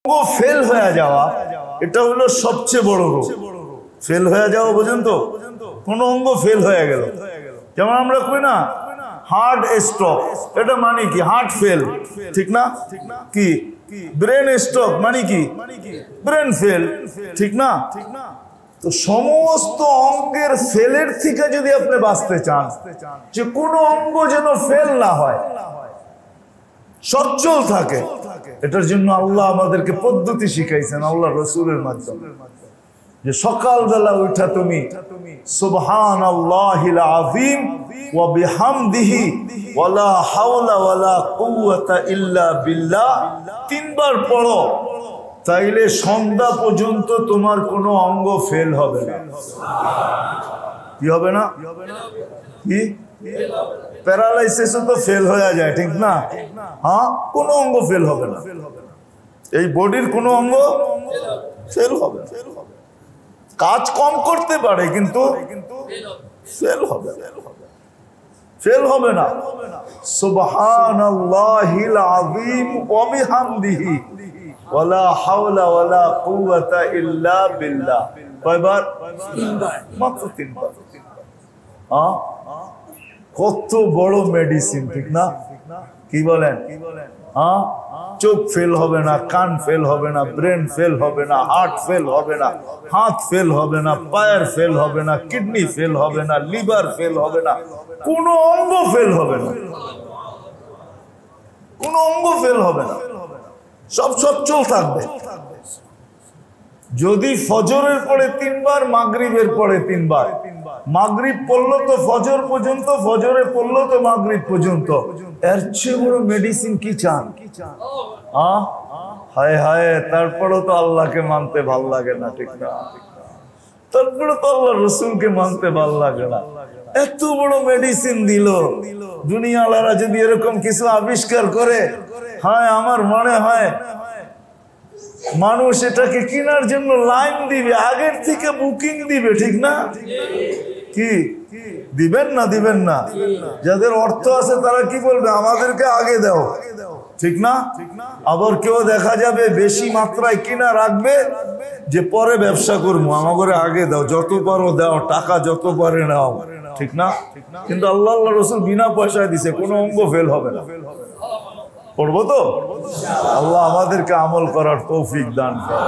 অঙ্গ ফেল হয়ে যাওয়া এটা হলো সবচেয়ে বড় রোগ। ফেল হয়ে যাওয়া বোঝেন তো, কোন অঙ্গ ফেল হয়ে গেল, যেমন আমরা কই না হার্ট স্ট্রোক, এটা মানে কি হার্ট ফেল, ঠিক না? কি ব্রেন স্ট্রোক মানে কি ব্রেন ফেল, ঠিক না? তো সমস্ত অঙ্গের ফেলের থেকে যদি আপনি বাঁচতে চান, যে কোনো অঙ্গ যেন ফেল না হয়, সচ্ছল থাকে, এটার জন্য আল্লাহ আমাদেরকে পদ্ধতি শিখাইছেন আল্লাহ রসুলের মাধ্যমে। যে সকালবেলা উঠা তুমি সুবহানাল্লাহিল আযীম ওয়া বিহামদিহি ওয়ালা হাওলা ওয়ালা কুওয়াতা ইল্লা বিল্লাহ তিনবার পড়ো, তাইলে সন্ধ্যা পর্যন্ত তোমার কোনো অঙ্গ ফেল হবে না। কি হবে না? কি প্যারালাইসিস তো ফেল হয়ে যায়, ঠিক না? হ্যাঁ, কোনো অঙ্গ ফেল হবে না, এই বডির কোনো অঙ্গ ফেল হবে, কাজ কম করতে পারে কিন্তু ফেল হবে, ফেল হবে না। সুবহানাল্লাহিল আযীম ওয়া বিহামদিহি ওয়ালা হাওলা ওয়ালা কুওয়াতা ইল্লা বিল্লাহ কয়বার? তিনবার, মাত্র তিনবার। হ্যাঁ, কত বড় মেডিসিন, ঠিক না? কি বলেন? হ্যাঁ, চোখ ফেল হবে না, কান ফেল হবে না, ব্রেন ফেল হবে না, হার্ট ফেল হবে না, হাত ফেল হবে না, পায়ের ফেল হবে না, কিডনি ফেল হবে না, লিভার ফেল হবে না, কোনো অঙ্গ ফেল হবে না, কোনো অঙ্গ ফেল হবে না, সব সচ্ছল থাকবে। যদি ফজরের পরে তিনবার, মাগরিবের পরে তিনবার, মাগরিব পড়লো তো ফজর পর্যন্ত, ফজরে পড়লো তো মাগরিব পর্যন্ত, এর চেয়ে বড় মেডিসিন কি চান? হায় হায়, তারপরও তো আল্লাহকে মানতে ভাল লাগে না, ঠিক না? তারপরে তো আল্লাহ রসুলকে মানতে ভাল লাগে না। এত বড় মেডিসিন দিল, দুনিয়াওয়ালারা যদি এরকম কিছু আবিষ্কার করে, হ্যাঁ আমার মনে হয় মানুষ এটাকে কেনার জন্য লাইন দিবে, আগের থেকে বুকিং দিবে, ঠিক না? কি দিবেন না? দিবেন না? যাদের অর্থ আছে তারা কি বলবে, আমাদেরকে আগে দাও, ঠিক না? আবার কেউ দেখা যাবে বেশি মাত্রায় কিনা রাখবে, যে পরে ব্যবসা করবো, আমাদের আগে দাও, যত পারো দাও, টাকা যত পারে নাও, ঠিক না? কিন্তু আল্লাহ রসুল বিনা পয়সায় দিছে, কোনো অঙ্গ ফেল হবে না। পড়বো তো? আল্লাহ আমাদেরকে আমল করার তৌফিক দান করে।